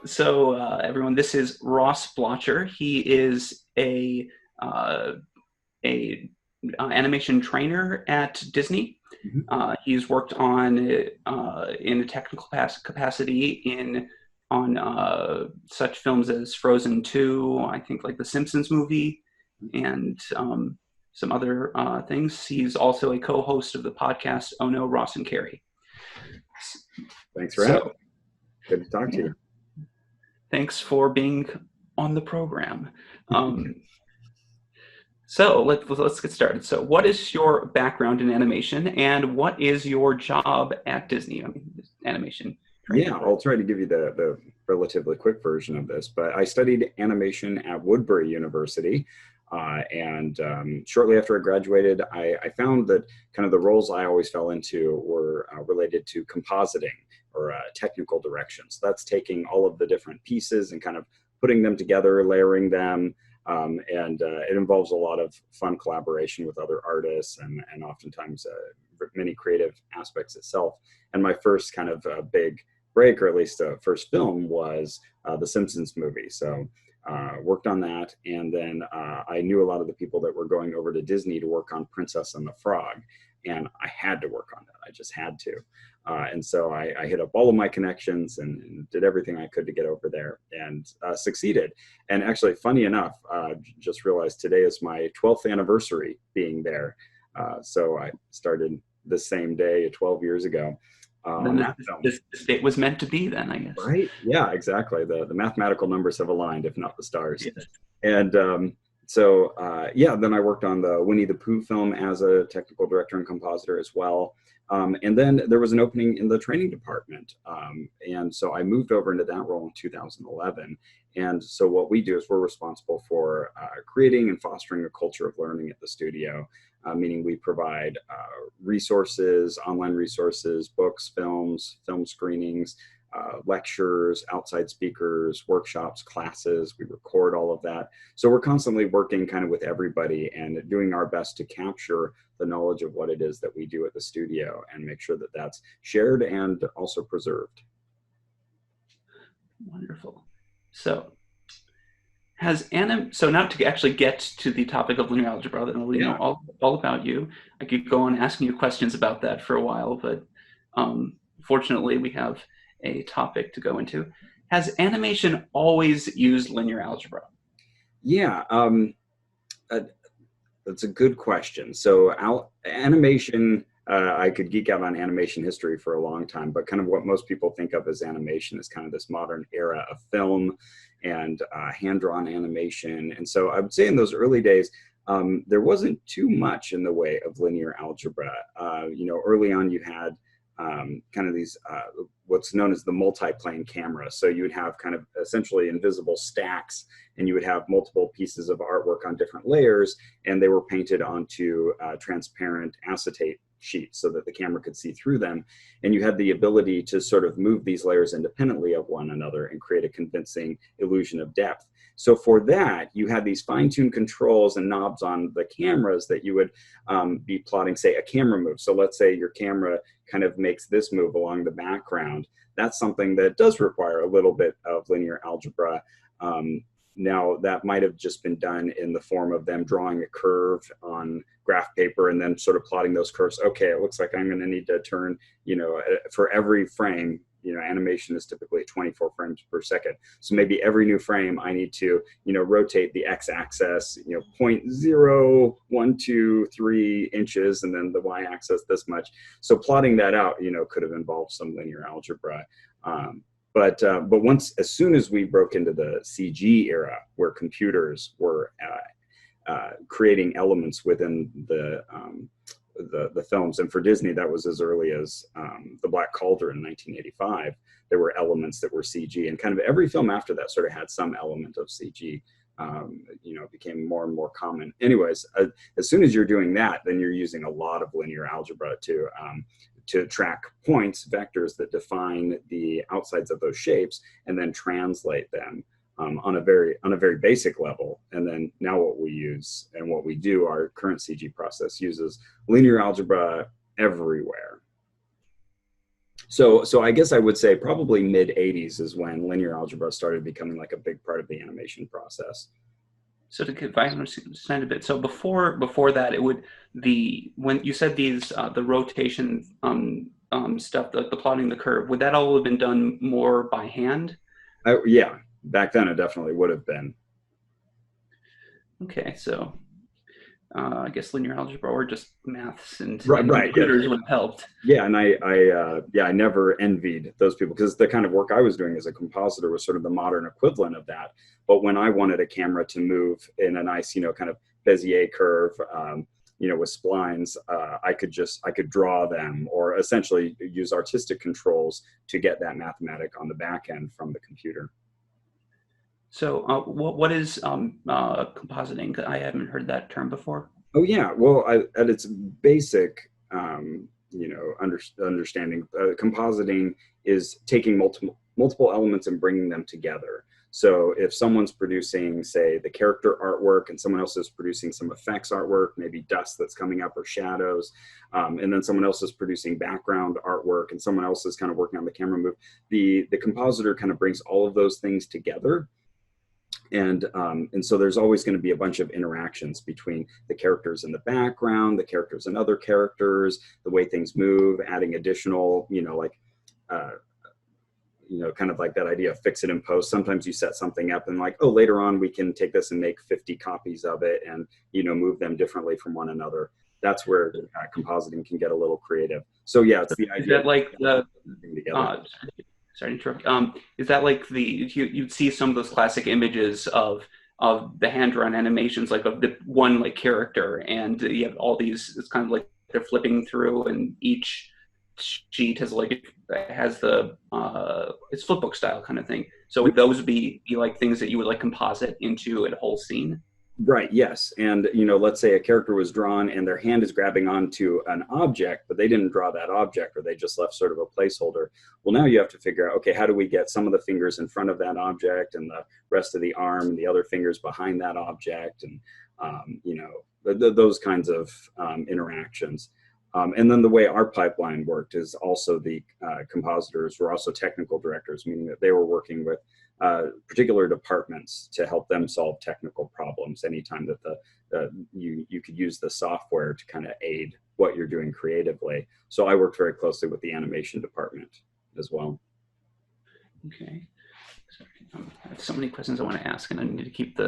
Everyone, this is Ross Blocher. He is uh, a animation trainer at Disney. Mhm. He's worked on in a technical capacity in on such films as Frozen 2, I think like the Simpsons movie, and some other things. He's also a co-host of the podcast Oh No, Ross and Carrie. Thanks for having So, me. Good to talk to yeah, you. thanks for being on the program. Um, So let's get started. So, what is your background in animation, and what is your job at Disney? I mean, animation Yeah, trainer. I'll try to give you the relatively quick version of this. But I studied animation at Woodbury University. And shortly after I graduated, I found that kind of the roles I always fell into were related to compositing or technical direction. So that's taking all of the different pieces and kind of putting them together, layering them. And it involves a lot of fun collaboration with other artists and oftentimes many creative aspects itself. And my first kind of big break, or at least first film, was the Simpsons movie. So worked on that, and then I knew a lot of the people that were going over to Disney to work on Princess and the Frog, and I had to work on that. I just had to. And so I hit up all of my connections and did everything I could to get over there and succeeded. And actually, funny enough, just realized today is my 12th anniversary being there. So I started the same day 12 years ago on Then that film. this date was meant to be. Then I guess. Right? Yeah, exactly. The mathematical numbers have aligned, if not the stars. Yes. And yeah, then I worked on the Winnie the Pooh film as a technical director and compositor as well. And then there was an opening in the training department. And so I moved over into that role in 2011. And so what we do is we're responsible for creating and fostering a culture of learning at the studio, meaning we provide resources, online resources, books, films, film screenings, lectures, outside speakers, workshops, classes. We record all of that. So we're constantly working kind of with everybody and doing our best to capture the knowledge of what it is that we do at the studio and make sure that that's shared and also preserved. Wonderful. So so now to actually get to the topic of linear algebra, then I'll Yeah. all about you. I could go on asking you questions about that for a while, but fortunately we have a topic to go into. Has animation always used linear algebra? Yeah. Uh, That's a good question. So animation, I could geek out on animation history for a long time, but kind of what most people think of as animation is kind of this modern era of film and hand-drawn animation. And so I would say in those early days, there wasn't too much in the way of linear algebra. Early on you had kind of these what's known as the multi-plane camera. So you would have kind of essentially invisible stacks, and you would have multiple pieces of artwork on different layers, and they were painted onto transparent acetate sheets so that the camera could see through them. And you had the ability to sort of move these layers independently of one another and create a convincing illusion of depth. So for that, you had these fine-tuned controls and knobs on the cameras that you would be plotting, say, a camera move. So let's say your camera kind of makes this move along the background. That's something that does require a little bit of linear algebra. Now, that might have just been done in the form of them drawing a curve on graph paper and then sort of plotting those curves. Okay, it looks like I'm going to need to turn, for every frame, animation is typically 24 frames per second. So maybe every new frame I need to, rotate the x-axis, 0.0123 inches, and then the y-axis this much. So plotting that out, could have involved some linear algebra. But as soon as we broke into the CG era, where computers were creating elements within the films, and for Disney that was as early as The Black Cauldron in 1985. There were elements that were CG, and kind of every film after that sort of had some element of CG. Became more and more common. Anyways, as soon as you're doing that, then you're using a lot of linear algebra to track points, vectors that define the outsides of those shapes, and then translate them on a very basic level. And then now what we use and what we do, our current CG process uses linear algebra everywhere. So I guess I would say probably mid 80s is when linear algebra started becoming like a big part of the animation process. So to if I understand a bit, so before that, it would when you said these the rotation stuff, the plotting the curve, would that all have been done more by hand? Yeah, back then it definitely would have been. Okay, so I guess linear algebra or just maths Right, and right, yeah. computers would have helped. Yeah, and yeah, I never envied those people because the kind of work I was doing as a compositor was sort of the modern equivalent of that. But when I wanted a camera to move in a nice, kind of Bezier curve, with splines, I could draw them or essentially use artistic controls to get that mathematic on the back end from the computer. So what is compositing? I haven't heard that term before. Oh yeah, well, at its basic, understanding, compositing is taking multiple elements and bringing them together. So if someone's producing, say, the character artwork, and someone else is producing some effects artwork, maybe dust that's coming up or shadows, and then someone else is producing background artwork, and someone else is kind of working on the camera move, the compositor kind of brings all of those things together, and so there's always going to be a bunch of interactions between the characters in the background, the characters and other characters, the way things move, adding additional, uh, kind of like that idea of fix it in post. Sometimes you set something up and like, oh, later on we can take this and make 50 copies of it and, move them differently from one another. That's where compositing can get a little creative. So yeah, it's the idea. Is that like the sorry to interrupt. Is that like you'd see some of those classic images of the hand drawn animations, like of the one like character, and you have all these. It's kind of like they're flipping through, and each sheet has the it's flipbook style kind of thing. So would those be like things that you would like composite into a whole scene? Right, yes. And, let's say a character was drawn and their hand is grabbing onto an object, but they didn't draw that object or they just left sort of a placeholder. Well, now you have to figure out, okay, how do we get some of the fingers in front of that object and the rest of the arm and the other fingers behind that object and, those kinds of interactions. And then the way our pipeline worked is also the compositors were also technical directors, meaning that they were working with particular departments to help them solve technical problems anytime that you could use the software to kind of aid what you're doing creatively. So I worked very closely with the animation department as well. Okay. Sorry. I have so many questions I want to ask, and I need to keep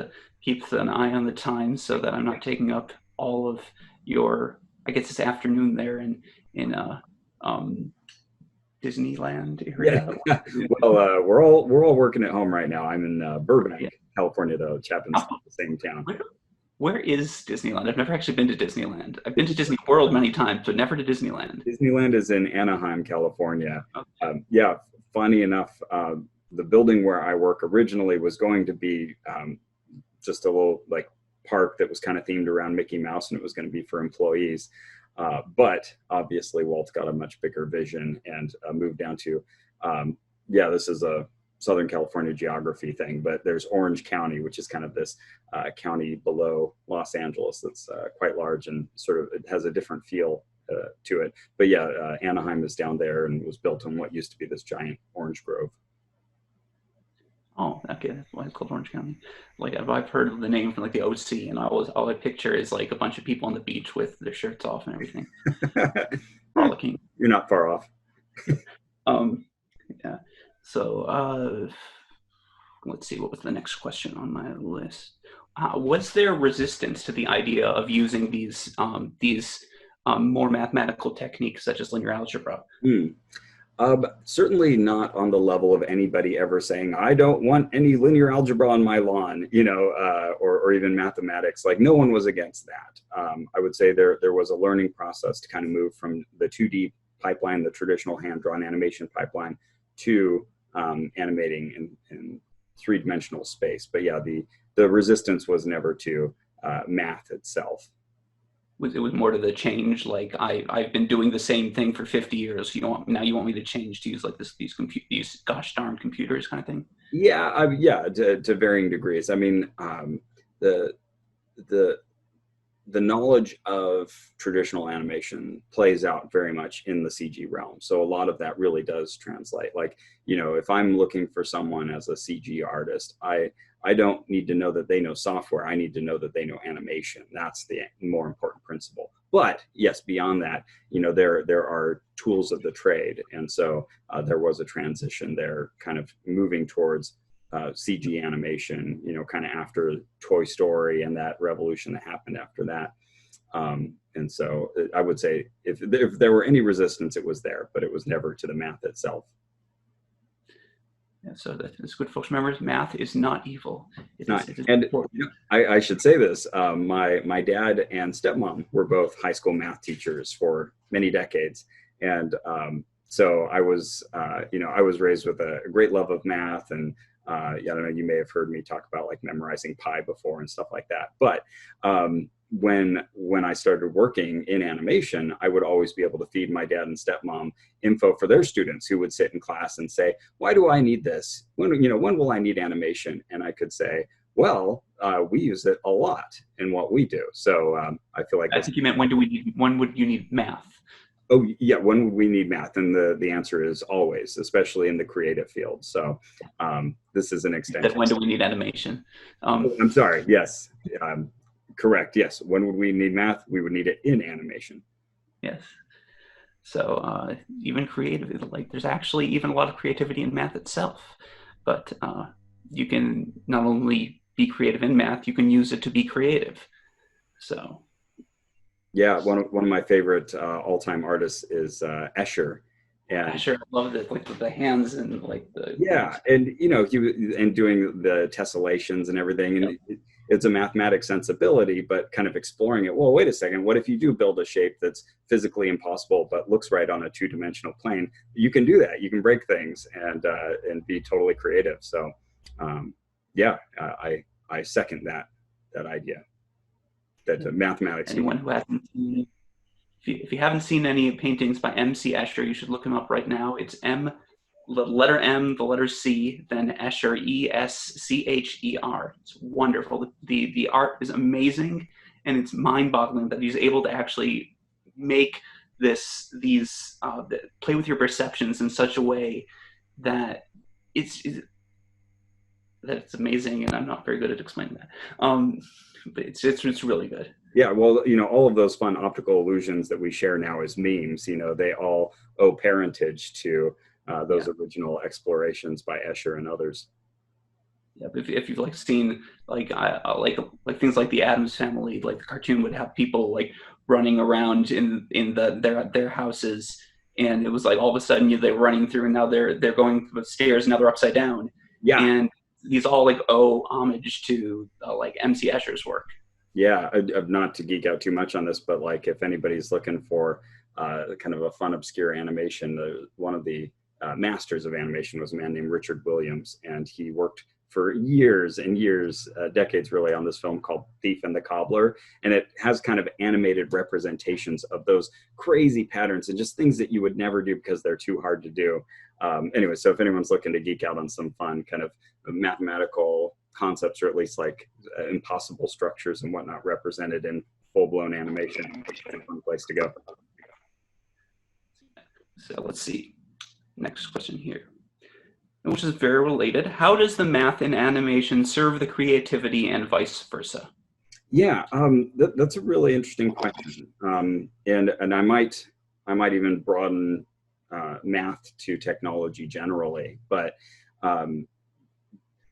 an eye on the time so that I'm not taking up all of your. I guess it's afternoon there in Disneyland area. Yeah. Well, we're all working at home right now. I'm in Burbank, yeah. California, though. It happens to be the same town. Where is Disneyland? I've never actually been to Disneyland. I've been to Disney World many times, but never to Disneyland. Disneyland is in Anaheim, California. Okay. Yeah, funny enough, the building where I work originally was going to be just a little like park that was kind of themed around Mickey Mouse, and it was going to be for employees. But obviously Walt got a much bigger vision and moved down to, this is a Southern California geography thing, but there's Orange County, which is kind of this county below Los Angeles that's quite large and sort of, it has a different feel to it. But yeah, Anaheim is down there and was built on what used to be this giant orange grove. Oh, okay. That's why it's called Orange County. Like I've heard of the name from like the OC, and all I picture is like a bunch of people on the beach with their shirts off and everything. Frolicking. You're not far off. Yeah. So let's see. What was the next question on my list? Was there resistance to the idea of using these more mathematical techniques such as linear algebra? Certainly not on the level of anybody ever saying, I don't want any linear algebra on my lawn, or even mathematics. Like no one was against that. I would say there was a learning process to kind of move from the 2D pipeline, the traditional hand-drawn animation pipeline, to animating in three-dimensional space. But yeah, the resistance was never to math itself. It was more to the change, like I've been doing the same thing for 50 years. You want me to change to use like these gosh darn computers kind of thing? Yeah, to varying degrees. I mean, the the knowledge of traditional animation plays out very much in the CG realm. So a lot of that really does translate. Like, if I'm looking for someone as a CG artist, I don't need to know that they know software. I need to know that they know animation. That's the more important principle. But yes, beyond that, there are tools of the trade. And so there was a transition there, kind of moving towards CG animation, kind of after Toy Story and that revolution that happened after that. And so I would say if there were any resistance, it was there, but it was never to the math itself. Yeah, so that's good, folks. Remember, math is not evil. And I should say this: my dad and stepmom were both high school math teachers for many decades, and so I was, I was raised with a great love of math. And I don't know, you may have heard me talk about like memorizing pi before and stuff like that. But when I started working in animation, I would always be able to feed my dad and stepmom info for their students who would sit in class and say, "Why do I need this? When will I need animation?" And I could say, "Well, we use it a lot in what we do." So I feel like I think you meant when would you need math? Oh yeah, when would we need math? And the answer is always, especially in the creative field. So this is an extension. When do we need animation? I'm sorry. Yes, correct. Yes. When would we need math? We would need it in animation. Yes. So even creative, like there's actually even a lot of creativity in math itself. But you can not only be creative in math, you can use it to be creative. So. Yeah, one of my favorite all-time artists is Escher. And Escher, I love it, like the hands and like the and he doing the tessellations and everything, and it's a mathematic sensibility, but kind of exploring it. Well, wait a second, what if you do build a shape that's physically impossible but looks right on a two-dimensional plane? You can do that. You can break things and be totally creative. So, I second that idea. That mathematics. Anyone who hasn't seen, if you haven't seen any paintings by M.C. Escher, you should look him up right now. It's the letter M, the letter C, then Escher, Escher. It's wonderful. The art is amazing, and it's mind-boggling that he's able to actually make play with your perceptions in such a way that it's amazing. And I'm not very good at explaining that. But it's really good. Yeah, well, all of those fun optical illusions that we share now as memes, they all owe parentage to those original explorations by Escher and others. Yeah, if you've seen like things like the Addams Family, like the cartoon would have people like running around in their houses, and it was like all of a sudden they're running through, and now they're going upstairs, and now they're upside down. Yeah, and these all owe homage to M.C. Escher's work. Yeah, not to geek out too much on this, but if anybody's looking for kind of a fun, obscure animation, one of the masters of animation was a man named Richard Williams, and he worked for years and years, decades really, on this film called Thief and the Cobbler. And it has kind of animated representations of those crazy patterns and just things that you would never do because they're too hard to do. Anyway, so if anyone's looking to geek out on some fun kind of mathematical concepts, or at least impossible structures and whatnot represented in full-blown animation, it's a fun place to go. So let's see. Next question here, which is very related. How does the math in animation serve the creativity and vice versa? Yeah, that's a really interesting question. And I might even broaden math to technology generally, but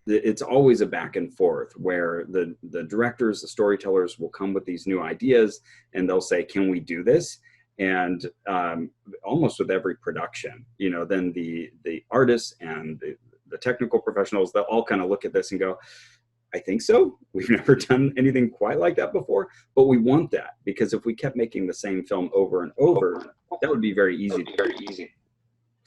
it's always a back and forth where the directors, the storytellers will come with these new ideas and they'll say, "Can we do this?" And almost with every production, then the artists and the technical professionals, they'll all kind of look at this and go, "I think so. We've never done anything quite like that before, but we want that, because if we kept making the same film over and over, that would be very easy.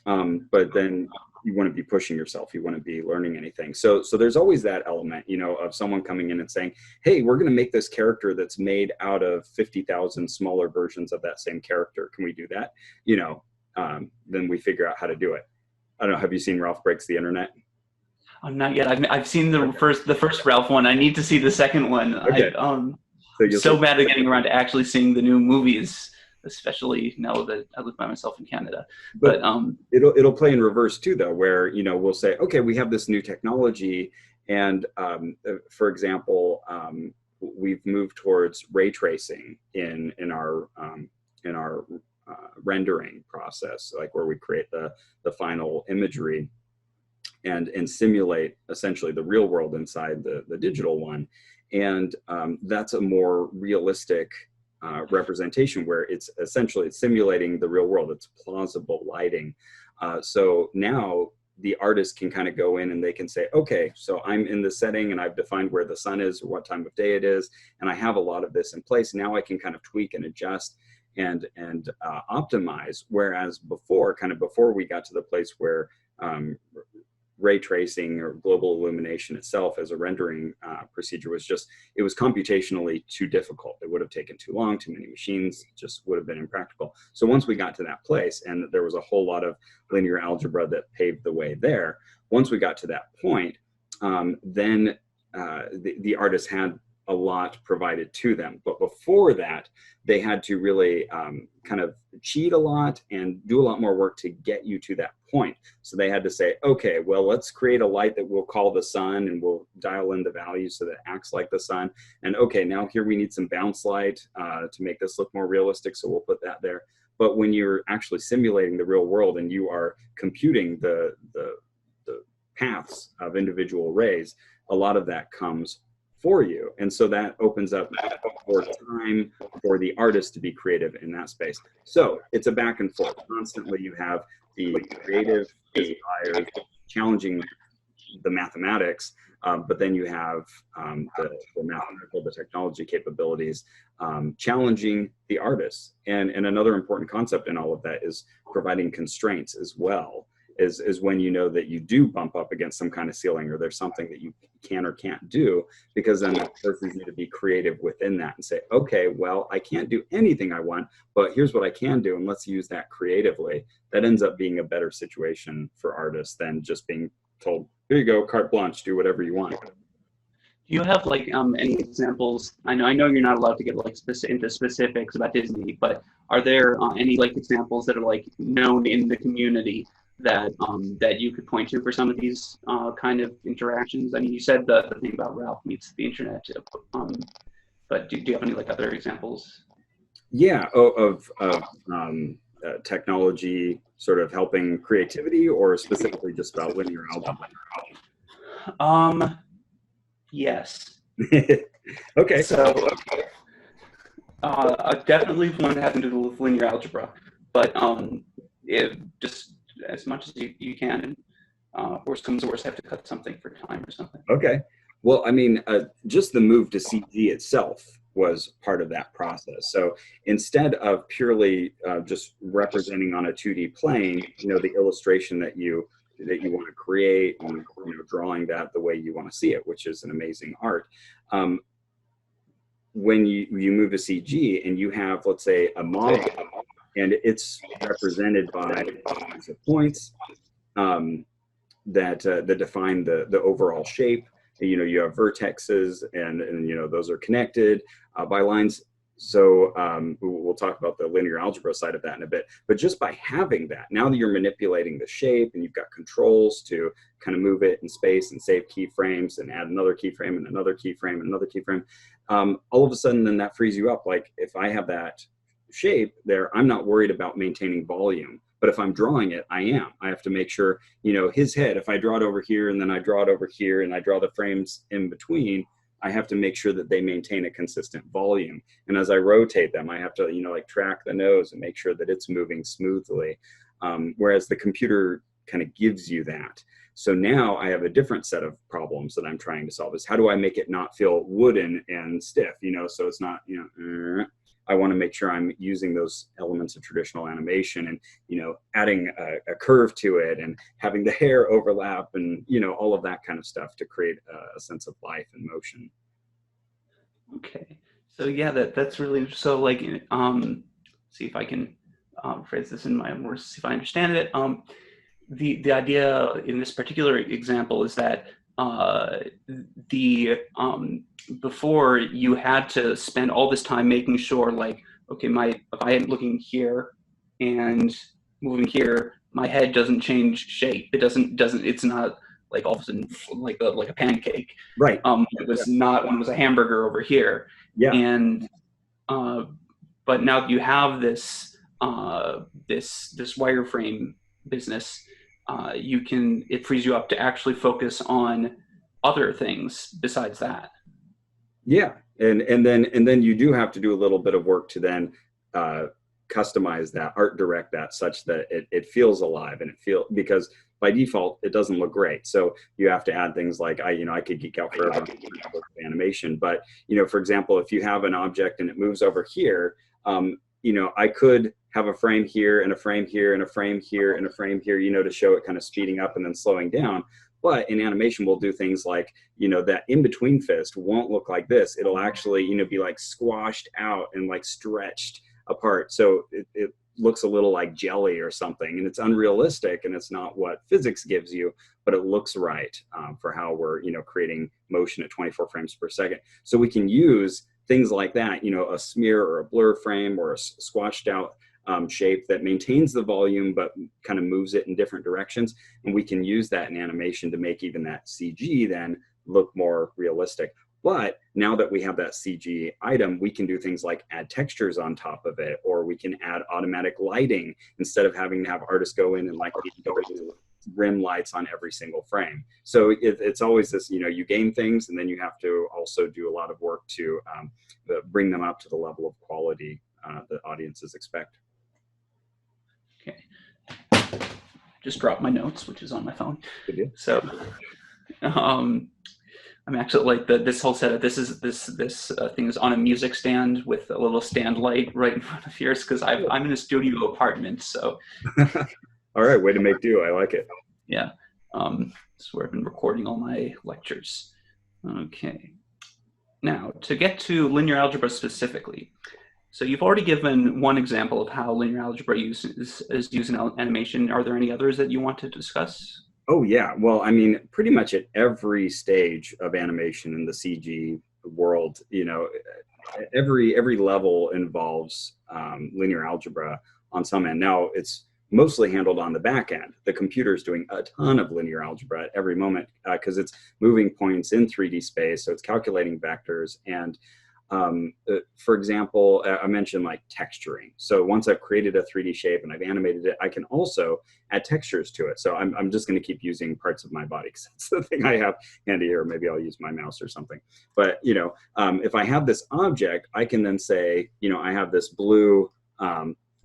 But then you wouldn't be pushing yourself. You wouldn't be learning anything. So there's always that element, of someone coming in and saying, "Hey, we're going to make this character that's made out of 50,000 smaller versions of that same character. Can we do that?" Then we figure out how to do it. I don't know. Have you seen Ralph Breaks the Internet? Not yet. I've seen the first Ralph one. I need to see the second one. Okay. So I'm you'll say, so bad at getting around to actually seeing the new movies, especially now that I live by myself in Canada. but But it'll play in reverse too, though, where we'll say, okay, we have this new technology, and for example, we've moved towards ray tracing in our rendering process, like where we create the final imagery and simulate essentially the real world inside the digital one. And that's a more realistic representation where it's essentially simulating the real world. It's plausible lighting. So now the artist can kind of go in and they can say, okay, so I'm in this setting and I've defined where the sun is or what time of day it is, and I have a lot of this in place. Now I can kind of tweak and adjust and optimize. Whereas before, kind of before we got to the place where ray tracing or global illumination itself as a rendering procedure it was computationally too difficult. It would have taken too long, too many machines, just would have been impractical. So once we got to that place, and there was a whole lot of linear algebra that paved the way there, once we got to that point, then the artists had a lot provided to them. But before that, they had to really kind of cheat a lot and do a lot more work to get you to that point. So they had to say, okay, well, let's create a light that we'll call the sun, and we'll dial in the value so that it acts like the sun. And okay, now here we need some bounce light to make this look more realistic, so we'll put that there. But when you're actually simulating the real world and you are computing the paths of individual rays, a lot of that comes for you. And so that opens up more time for the artist to be creative in that space. So it's a back and forth. Constantly you have the creative desires challenging the mathematics, but then you have the mathematical, the technology capabilities challenging the artists. And another important concept in all of that is providing constraints as well. Is when you know that you do bump up against some kind of ceiling, or there's something that you can or can't do, because then the person need to be creative within that and say, okay, well, I can't do anything I want, but here's what I can do, and let's use that creatively. That ends up being a better situation for artists than just being told, here you go, carte blanche, do whatever you want. do you have like any examples? I know you're not allowed to get like into specifics about Disney, but are there any like examples that are like known in the community that you could point to for some of these kind of interactions? I mean, you said the thing about Ralph meets the internet, but do you have any like other examples? Yeah, of technology sort of helping creativity, or specifically just about linear algebra? Yes. Okay. So definitely one that has to do with linear algebra, but it just as much as you can. And worst comes to worst, have to cut something for time or something. Okay. Well, I mean, just the move to CG itself was part of that process. So instead of purely just representing on a 2D plane, the illustration that you want to create, and drawing that the way you want to see it, which is an amazing art. When you move to CG and you have, let's say, a model, and it's represented by points that define the overall shape. You have vertexes, and those are connected by lines. So we'll talk about the linear algebra side of that in a bit. But just by having that, now that you're manipulating the shape and you've got controls to kind of move it in space and save keyframes and add another keyframe and another keyframe and another keyframe, all of a sudden then that frees you up. Like if I have that shape there, I'm not worried about maintaining volume. But if I'm drawing it, I am. I have to make sure, his head, if I draw it over here and then I draw it over here and I draw the frames in between, I have to make sure that they maintain a consistent volume. And as I rotate them, I have to, like track the nose and make sure that it's moving smoothly. Whereas the computer kind of gives you that. So now I have a different set of problems that I'm trying to solve. Is how do I make it not feel wooden and stiff, so it's not, I want to make sure I'm using those elements of traditional animation and, adding a curve to it and having the hair overlap and, all of that kind of stuff to create a sense of life and motion. Okay. So yeah, that's really, so like, see if I can phrase this in my own words, see if I understand it. The idea in this particular example is that uh, the before you had to spend all this time making sure, like, okay, my if I am looking here and moving here, my head doesn't change shape. It doesn't. It's not like all of a sudden like a pancake. Right. It was not when it was a hamburger over here, Yeah. and uh, but now that you have this wireframe business, you can it frees you up to actually focus on other things besides that. Yeah, and then you do have to do a little bit of work to then uh, customize that, art direct that such that it feels alive and it feel because by default it doesn't look great. So you have to add things like I could geek out forever on animation, but for example, if you have an object and it moves over here, I could have a frame here and a frame here and a frame here and a frame here, to show it kind of speeding up and then slowing down. But in animation, we'll do things like, that in between fist won't look like this. It'll actually, be like squashed out and like stretched apart. So it looks a little like jelly or something. And it's unrealistic and it's not what physics gives you, but it looks right for how we're, creating motion at 24 frames per second. So we can use things like that, a smear or a blur frame or a squashed out shape that maintains the volume but kind of moves it in different directions, and we can use that in animation to make even that CG then look more realistic. But now that we have that CG item, we can do things like add textures on top of it, or we can add automatic lighting instead of having to have artists go in and like rim lights on every single frame. So it's always this, you gain things and then you have to also do a lot of work to bring them up to the level of quality that audiences expect. Okay. Just dropped my notes, which is on my phone. Good deal. So, I'm actually like this whole setup. This thing is on a music stand with a little stand light right in front of yours because I'm in a studio apartment. So, all right, way to make do. I like it. Yeah, this is where I've been recording all my lectures. Okay, now to get to linear algebra specifically. So you've already given one example of how linear algebra is used in animation. Are there any others that you want to discuss? Oh yeah, well, I mean, pretty much at every stage of animation in the CG world, every level involves linear algebra on some end. Now it's mostly handled on the back end. The computer is doing a ton of linear algebra at every moment because it's moving points in 3D space, so it's calculating vectors. And for example, I mentioned like texturing. So once I've created a 3D shape and I've animated it, I can also add textures to it. So I'm just going to keep using parts of my body because that's the thing I have handy here. Maybe I'll use my mouse or something. But, if I have this object, I can then say, I have this blue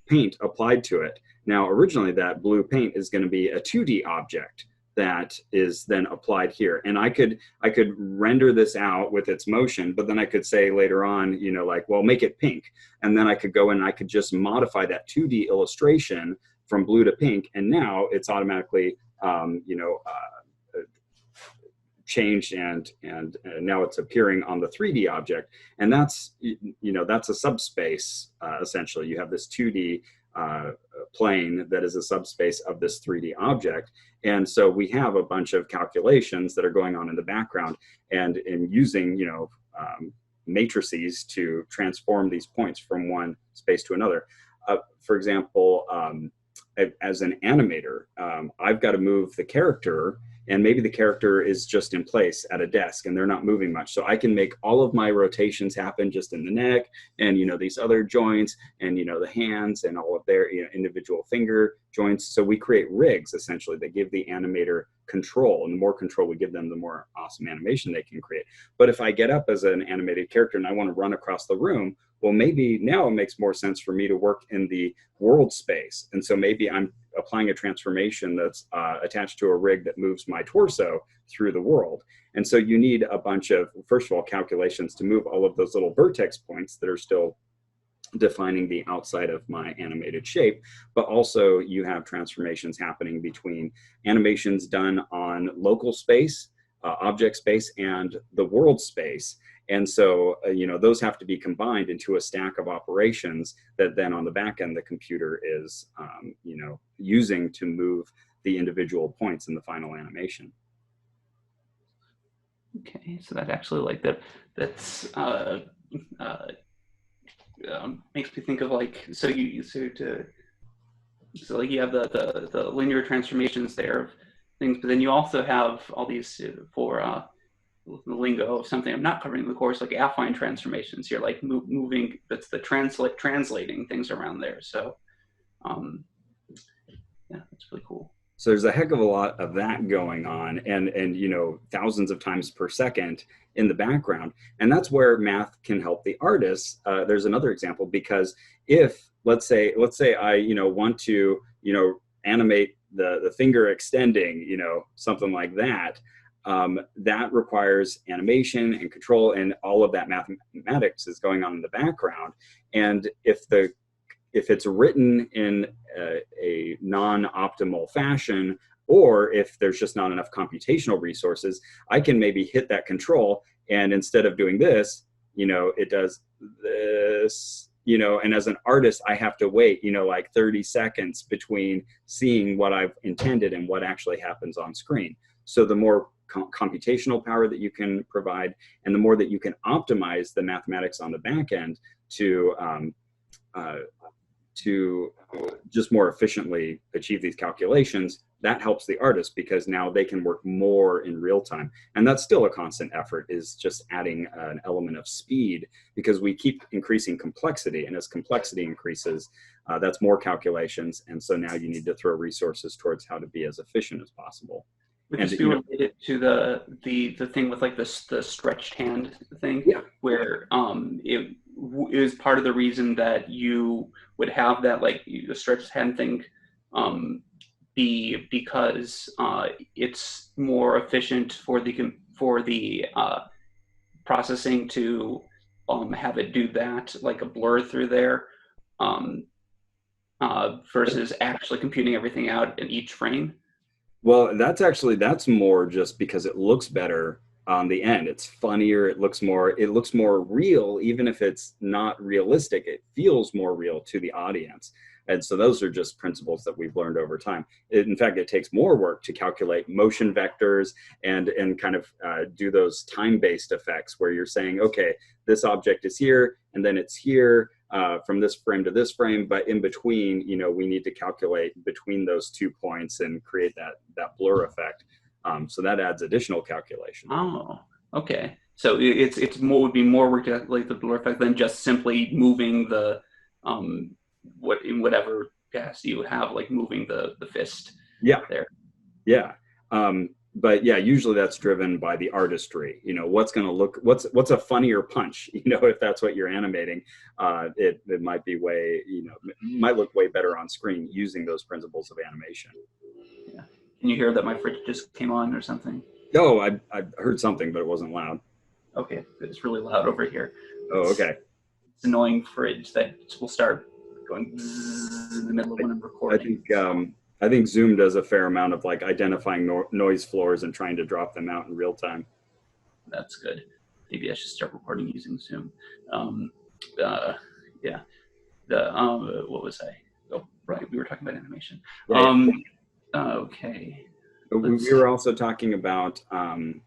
paint applied to it. Now, originally that blue paint is going to be a 2D object that is then applied here. And I could render this out with its motion, but then I could say later on, like, well, make it pink. And then I could go in and I could just modify that 2D illustration from blue to pink. And now it's automatically, changed and now it's appearing on the 3D object. And that's, that's a subspace, essentially. You have this 2D plane that is a subspace of this 3D object. And so we have a bunch of calculations that are going on in the background and in using, matrices to transform these points from one space to another. For example, as an animator, I've got to move the character, and maybe the character is just in place at a desk and they're not moving much. So I can make all of my rotations happen just in the neck and, these other joints and, the hands and all of their individual finger joints. So we create rigs essentially that give the animator control, and the more control we give them, the more awesome animation they can create. But if I get up as an animated character and I want to run across the room, well, maybe now it makes more sense for me to work in the world space. And so maybe I'm applying a transformation that's attached to a rig that moves my torso through the world. And so you need a bunch of, first of all, calculations to move all of those little vertex points that are still defining the outside of my animated shape, but also you have transformations happening between animations done on local space, object space, and the world space. And so, those have to be combined into a stack of operations that then on the back end, the computer is, using to move the individual points in the final animation. Okay, so that actually like that that's uh, makes me think of like so like you have the linear transformations there of things, but then you also have all these for the lingo of something I'm not covering in the course, like affine transformations. You're like moving. That's the translating things around there. So um, yeah, that's really cool. So there's a heck of a lot of that going on, and thousands of times per second in the background, and that's where math can help the artists. There's another example, because if let's say I want to animate the finger extending, something like that. That requires animation and control, and all of that mathematics is going on in the background. And if it's written in a non-optimal fashion, or if there's just not enough computational resources, I can maybe hit that control, and instead of doing this, it does this, and as an artist, I have to wait, like 30 seconds between seeing what I've intended and what actually happens on screen. So the more computational power that you can provide, and the more that you can optimize the mathematics on the back end to uh, to just more efficiently achieve these calculations, that helps the artist, because now they can work more in real time. And that's still a constant effort, is just adding an element of speed, because we keep increasing complexity. And as complexity increases, that's more calculations. And so now you need to throw resources towards how to be as efficient as possible. Would And, this be related to the thing with like this the stretched hand thing, yeah, where it is part of the reason that you would have that like the stretched hand thing be because it's more efficient for the processing to have it do that like a blur through there um, versus actually computing everything out in each frame. well, that's more just because it looks better on the end. It's funnier. It looks more real, even if it's not realistic. It feels more real to the audience. And so those are just principles that we've learned over time. In fact, it takes more work to calculate motion vectors and kind of do those time-based effects where you're saying, okay, this object is here and then it's here, from this frame to this frame, but in between, we need to calculate between those 2 points and create that blur effect. So that adds additional calculation. Oh, okay. So it's more would be more work to calculate the blur effect than just simply moving the what in whatever gas you would have, like moving the fist Yeah, there. yeah. But yeah, usually that's driven by the artistry. What's a funnier punch? If that's what you're animating, it might be might look way better on screen using those principles of animation. Yeah. Can you hear that my fridge just came on or something? Oh, I heard something, but it wasn't loud. Okay, it's really loud over here. Oh, It's okay. it's annoying fridge that will start going bzzz in the middle of when I'm I recording. think I think Zoom does a fair amount of like identifying noise floors and trying to drop them out in real time. That's good. Maybe I should start recording using Zoom. Um, uh, yeah. What was I? Oh, right. We were talking about animation. Yeah, Okay. we Let's. were also talking about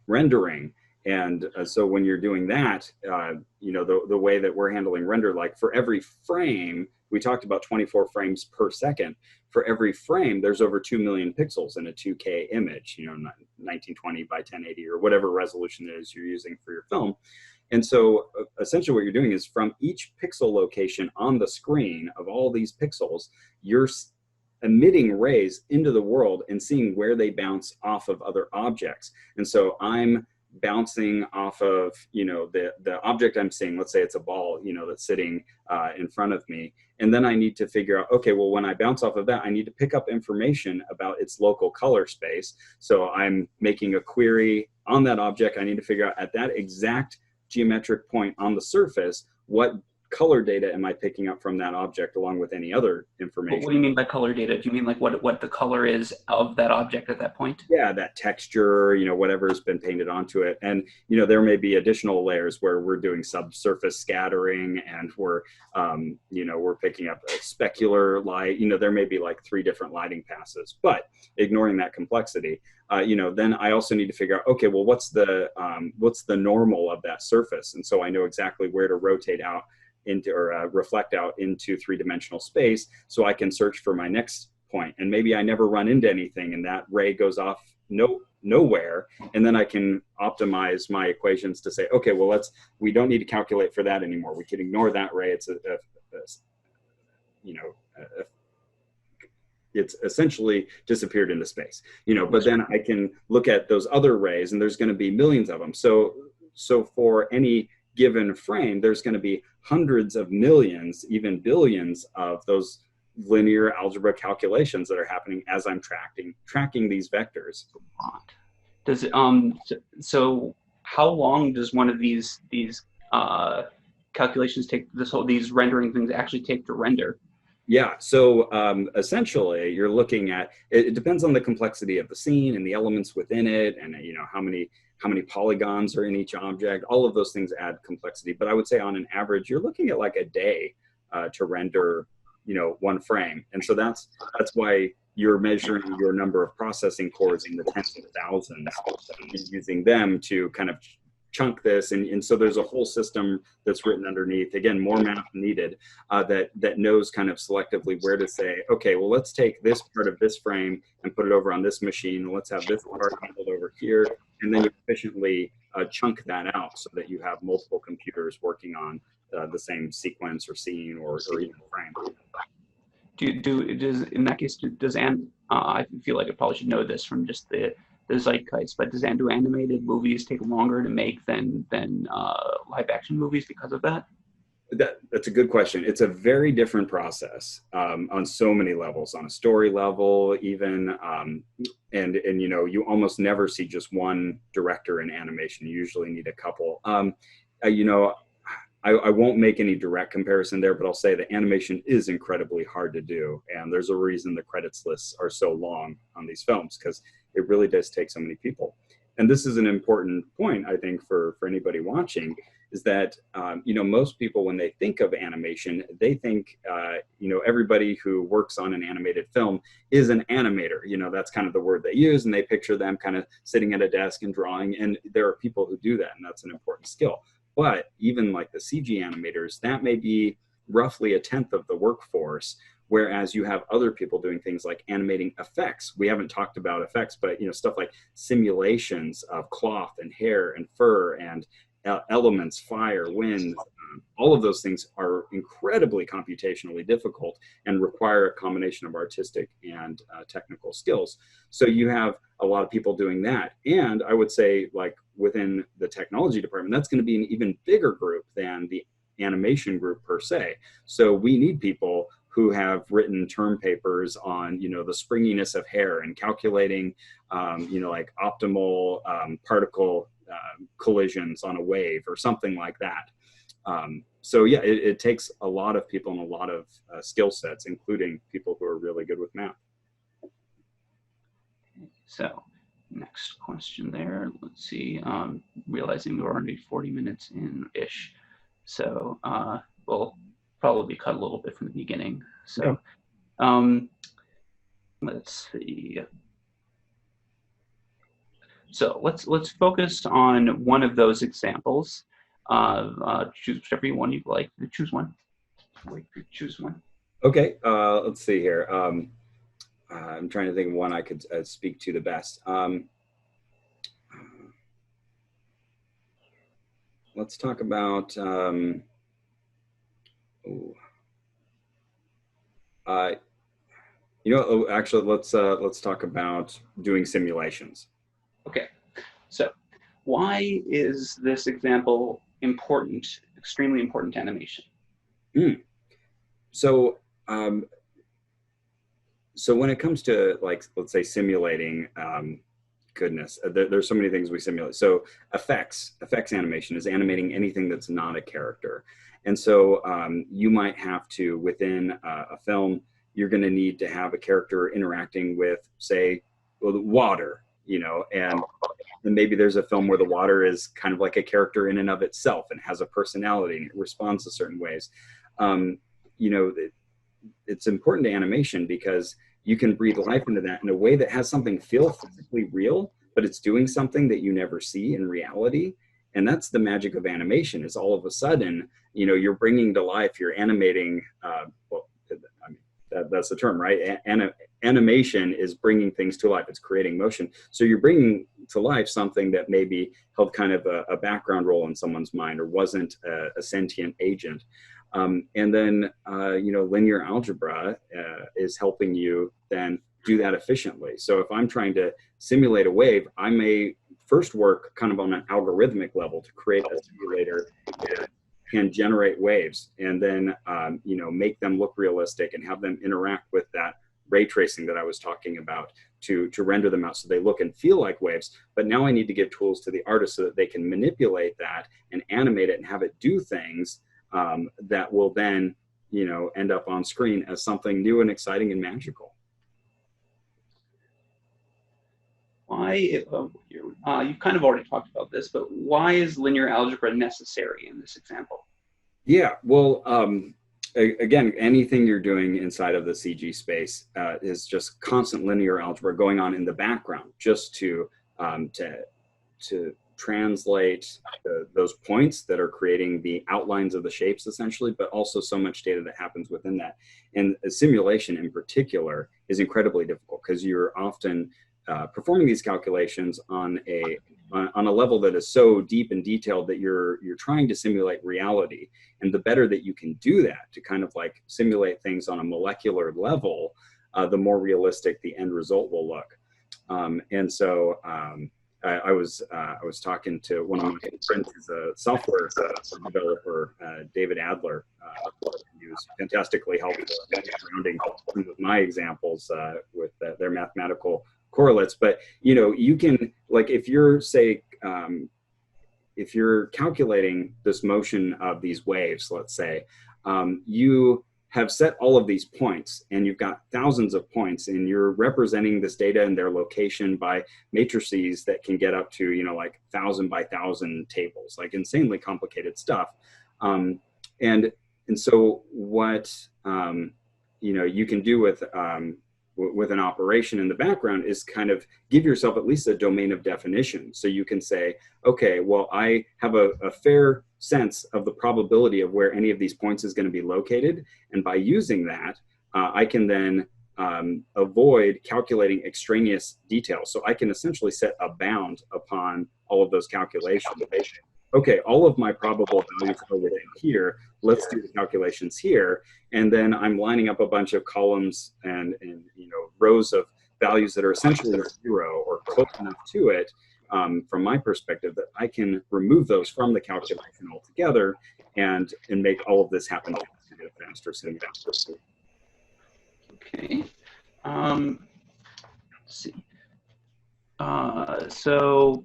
rendering. And so when you're doing that, the way that we're handling render, like for every frame, we talked about 24 frames per second. For every frame, there's over 2 million pixels in a 2K image, 1920 by 1080 or whatever resolution it is you're using for your film. And so essentially what you're doing is from each pixel location on the screen of all these pixels, you're emitting rays into the world and seeing where they bounce off of other objects. And so I'm bouncing off of the object I'm seeing. Let's say it's a ball that's sitting in front of me, and then I need to figure out, okay, well, when I bounce off of that, I need to pick up information about its local color space. So I'm making a query on that object. I need to figure out at that exact geometric point on the surface what color data am I picking up from that object along with any other What information? do you mean by color data? Do you mean like what the color is of that object at that point? Yeah, that texture, whatever's been painted onto it. And, there may be additional layers where we're doing subsurface scattering and we're picking up a specular light. There may be like 3 different lighting passes, but ignoring that complexity, then I also need to figure out, okay, well, what's the normal of that surface? And so I know exactly where to rotate out into or reflect out into 3-dimensional space so I can search for my next point. And maybe I never run into anything and that ray goes off nowhere. And then I can optimize my equations to say, okay, well, we don't need to calculate for that anymore. We can ignore that ray. It's essentially disappeared into space, but then I can look at those other rays and there's going to be millions of them. So for any given frame, there's going to be hundreds of millions, even billions of those linear algebra calculations that are happening as I'm tracking these vectors. Does so how long does one of these calculations take? These rendering things actually take to render? Yeah, so essentially, you're looking at it depends on the complexity of the scene and the elements within it, and how many polygons are in each object. All of those things add complexity. But I would say on an average, you're looking at like a day to render one frame. And so that's why you're measuring your number of processing cores in the tens of thousands and using them to kind of chunk this. And so there's a whole system that's written underneath, again, more math needed, that knows kind of selectively where to say, okay, well, let's take this part of this frame and put it over on this machine. Let's have this part handled over here. And then you efficiently chunk that out so that you have multiple computers working on the same sequence or scene or even frame. In that case, I feel like I probably should know this from just the zeitgeist, but do animated movies take longer to make than live action movies because of that? That's a good question. It's a very different process on so many levels, on a story level, even, and you almost never see just one director in animation. You usually need a couple. I won't make any direct comparison there, but I'll say that animation is incredibly hard to do. And there's a reason the credits lists are so long on these films, because it really does take so many people. And this is an important point, I think, for anybody watching, is that, most people, when they think of animation, they think, everybody who works on an animated film is an animator. That's kind of the word they use, and they picture them kind of sitting at a desk and drawing. And there are people who do that, and that's an important skill. But even like the CG animators, that may be roughly 1/10 of the workforce, whereas you have other people doing things like animating effects. We haven't talked about effects, but stuff like simulations of cloth and hair and fur and elements, fire, wind, all of those things are incredibly computationally difficult and require a combination of artistic and technical skills. So you have a lot of people doing that. And I would say, like, within the technology department, that's going to be an even bigger group than the animation group per se. So we need people who have written term papers on, the springiness of hair and calculating, like optimal particle collisions on a wave or something like that. So yeah, it takes a lot of people and a lot of skill sets, including people who are really good with math. So next question there. Let's see. Realizing we're already 40 minutes in-ish. So we'll probably cut a little bit from the beginning. So let's see. So let's focus on one of those examples. Choose whichever one you'd like. Choose one. Wait, choose one. Okay, let's see here. I'm trying to think of one I could speak to the best. Let's talk about. Actually, let's talk about doing simulations. Okay, so why is this example important, extremely important to animation? So when it comes to, like, let's say simulating, there's so many things we simulate. So effects animation is animating anything that's not a character. And so you might have to, within a film, you're going to need to have a character interacting with, say, well, the water, and maybe there's a film where the water is kind of like a character in and of itself and has a personality and it responds to certain ways. You know, it's important to animation because you can breathe life into that in a way that has something feel physically real, but it's doing something that you never see in reality. And that's the magic of animation, is all of a sudden, you're bringing to life, you're animating, well, I mean, that's the term, right? Animation is bringing things to life. It's creating motion. So you're bringing to life something that maybe held kind of a background role in someone's mind or wasn't a sentient agent. And then, linear algebra is helping you then do that efficiently. So if I'm trying to simulate a wave, I may first work kind of on an algorithmic level to create a simulator that can generate waves, and then, make them look realistic and have them interact with that ray tracing that I was talking about to render them out so they look and feel like waves. But now I need to give tools to the artist so that they can manipulate that and animate it and have it do things that will then, end up on screen as something new and exciting and magical. Why, you've kind of already talked about this, but why is linear algebra necessary in this example? Yeah, well, again, anything you're doing inside of the CG space is just constant linear algebra going on in the background, just to translate those points that are creating the outlines of the shapes, essentially, but also so much data that happens within that. And a simulation in particular is incredibly difficult because you're often performing these calculations on a level that is so deep and detailed that you're trying to simulate reality. And the better that you can do that, to kind of like simulate things on a molecular level, the more realistic the end result will look. And so I was talking to one of my friends who's a software developer, David Adler. He was fantastically helpful surrounding some of my examples with their mathematical correlates. But you can, like, if you're, say, if you're calculating this motion of these waves, let's say, you have set all of these points and you've got thousands of points and you're representing this data and their location by matrices that can get up to, like 1,000 by 1,000 tables, like insanely complicated stuff. And so what, you can do with an operation in the background is kind of give yourself at least a domain of definition. So you can say, okay, well, I have a fair sense of the probability of where any of these points is going to be located. And by using that, I can then avoid calculating extraneous details. So I can essentially set a bound upon all of those calculations. Okay, all of my probable values are within here. Let's do the calculations here. And then I'm lining up a bunch of columns and rows of values that are essentially zero or close enough to it, from my perspective, that I can remove those from the calculation altogether and make all of this happen faster. Okay. Let's see. So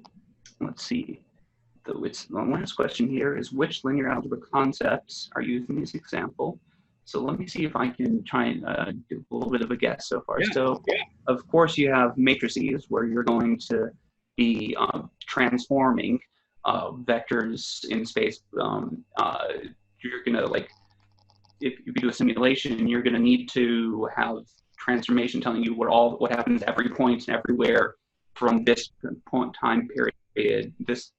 let's see. The last question here is, which linear algebra concepts are used in this example? So let me see if I can try and do a little bit of a guess so far. Yeah. So, of course, you have matrices where you're going to be transforming vectors in space. You're going to, like, if you do a simulation, you're going to need to have transformation telling you what happens at every point and everywhere from this point time period, this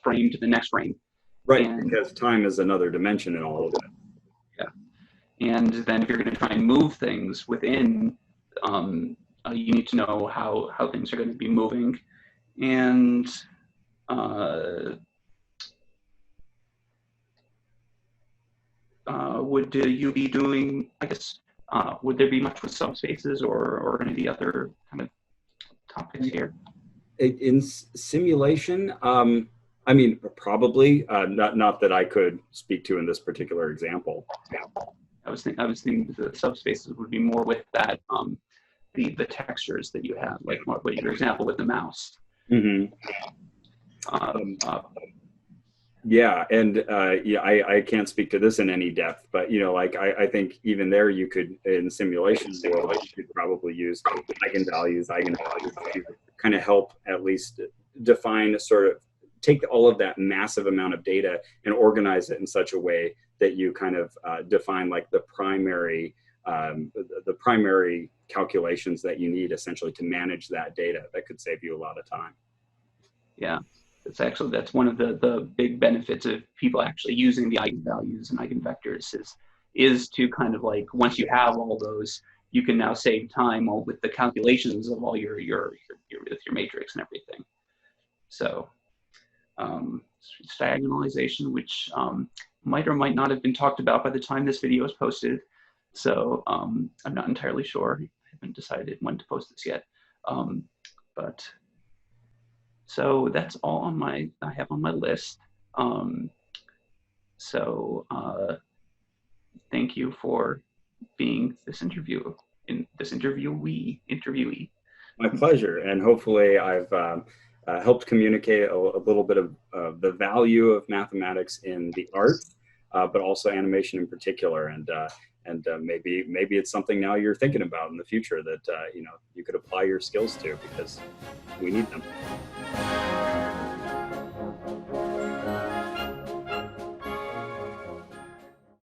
frame to the next frame. Right, because time is another dimension in all of it. Yeah. And then if you're going to try and move things within, you need to know how things are going to be moving. And would you be doing, I guess, would there be much with subspaces or any of the other kind of topics here? In simulation, I mean, probably not that I could speak to in this particular example. I was thinking the subspaces would be more with that the textures that you have, like what your example with the mouse. Mm-hmm. Yeah, and yeah, I can't speak to this in any depth, but like I think even there you could, in simulation world, you could probably use eigenvalues to kind of help at least define sort of take all of that massive amount of data and organize it in such a way that you kind of define like the primary calculations that you need essentially to manage that data. That could save you a lot of time. Yeah, that's one of the big benefits of people actually using the eigenvalues and eigenvectors is to kind of like once you have all those, you can now save time all with the calculations of all your matrix and everything. So diagonalization, which might or might not have been talked about by the time this video is posted. So I'm not entirely sure. I haven't decided when to post this yet. But so that's all I have on my list. Um, so thank you for being this interviewee. My pleasure, and hopefully I've helped communicate a little bit of the value of mathematics in the arts, but also animation in particular, and maybe it's something now you're thinking about in the future that you could apply your skills to because we need them.